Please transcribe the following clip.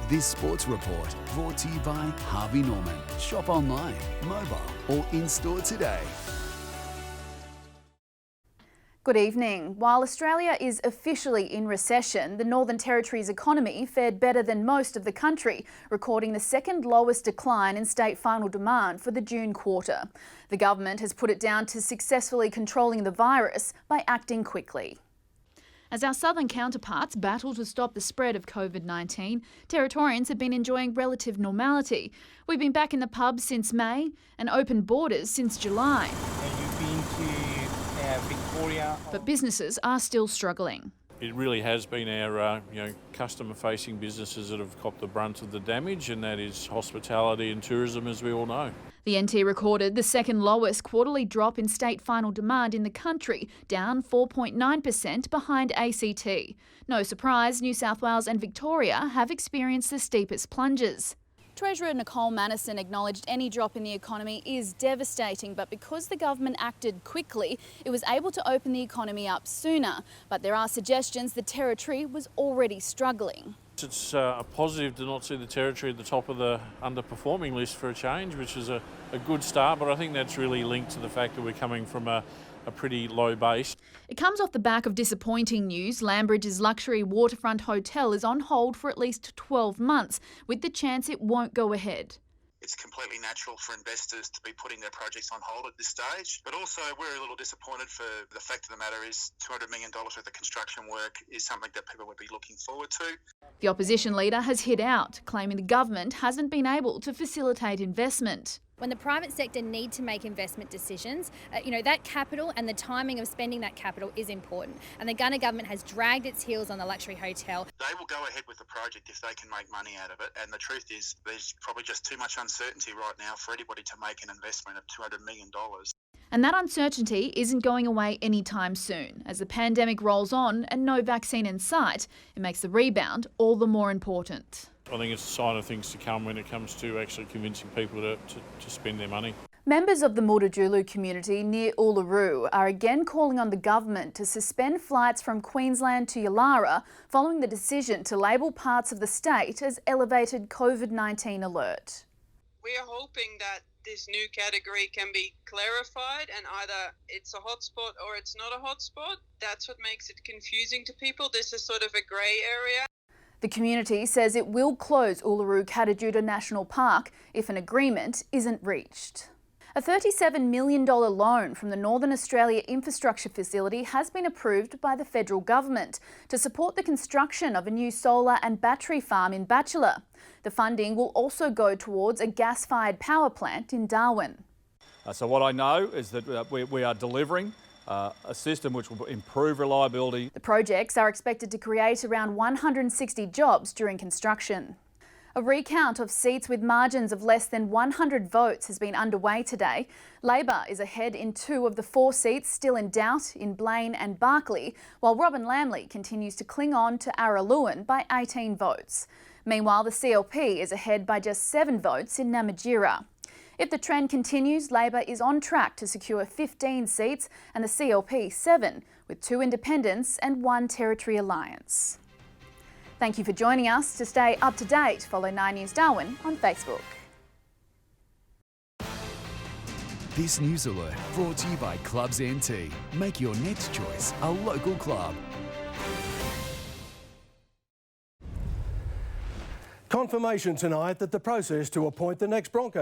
This sports report brought to you by Harvey Norman. Shop online, mobile or in-store today. Good evening. While Australia is officially in recession, the Northern Territory's economy fared better than most of the country, recording the second lowest decline in state final demand for the June quarter. The government has put it down to successfully controlling the virus by acting quickly. As our southern counterparts battle to stop the spread of COVID-19, Territorians have been enjoying relative normality. We've been back in the pubs since May and open borders since July. You've been to Victoria. But businesses are still struggling. It really has been our customer-facing businesses that have copped the brunt of the damage, and that is hospitality and tourism, as we all know. The NT recorded the second lowest quarterly drop in state final demand in the country, down 4.9% behind ACT. No surprise, New South Wales and Victoria have experienced the steepest plunges. Treasurer Nicole Mannison acknowledged any drop in the economy is devastating, but because the government acted quickly, it was able to open the economy up sooner. But there are suggestions the Territory was already struggling. It's a positive to not see the Territory at the top of the underperforming list for a change, which is a good start, but I think that's really linked to the fact that we're coming from a pretty low base. It comes off the back of disappointing news. Lambridge's luxury waterfront hotel is on hold for at least 12 months, with the chance it won't go ahead. It's completely natural for investors to be putting their projects on hold at this stage, but also we're a little disappointed for the fact of the matter is $200 million worth of construction work is something that people would be looking forward to. The opposition leader has hit out, claiming the government hasn't been able to facilitate investment. When the private sector need to make investment decisions, that capital and the timing of spending that capital is important. And the Gunner government has dragged its heels on the luxury hotel. They will go ahead with the project if they can make money out of it. And the truth is there's probably just too much uncertainty right now for anybody to make an investment of $200 million. And that uncertainty isn't going away anytime soon. As the pandemic rolls on and no vaccine in sight, it makes the rebound all the more important. I think it's a sign of things to come when it comes to actually convincing people to spend their money. Members of the Mutijulu community near Uluru are again calling on the government to suspend flights from Queensland to Yulara following the decision to label parts of the state as elevated COVID-19 alert. We are hoping that this new category can be clarified and either it's a hotspot or it's not a hotspot. That's what makes it confusing to people. This is sort of a grey area. The community says it will close Uluru Katajuda National Park if an agreement isn't reached. A $37 million loan from the Northern Australia Infrastructure Facility has been approved by the federal government to support the construction of a new solar and battery farm in Batchelor. The funding will also go towards a gas-fired power plant in Darwin. So what I know is that we are delivering a system which will improve reliability. The projects are expected to create around 160 jobs during construction. A recount of seats with margins of less than 100 votes has been underway today. Labor is ahead in 2 of the 4 seats still in doubt in Blaine and Barkly, while Robin Lamley continues to cling on to Araluen by 18 votes. Meanwhile, the CLP is ahead by just 7 votes in Namatjira. If the trend continues, Labor is on track to secure 15 seats and the CLP 7, with 2 independents and 1 Territory alliance. Thank you for joining us. To stay up to date, follow 9 News Darwin on Facebook. This news alert brought to you by Clubs NT. Make your next choice a local club. Confirmation tonight that the process to appoint the next Broncos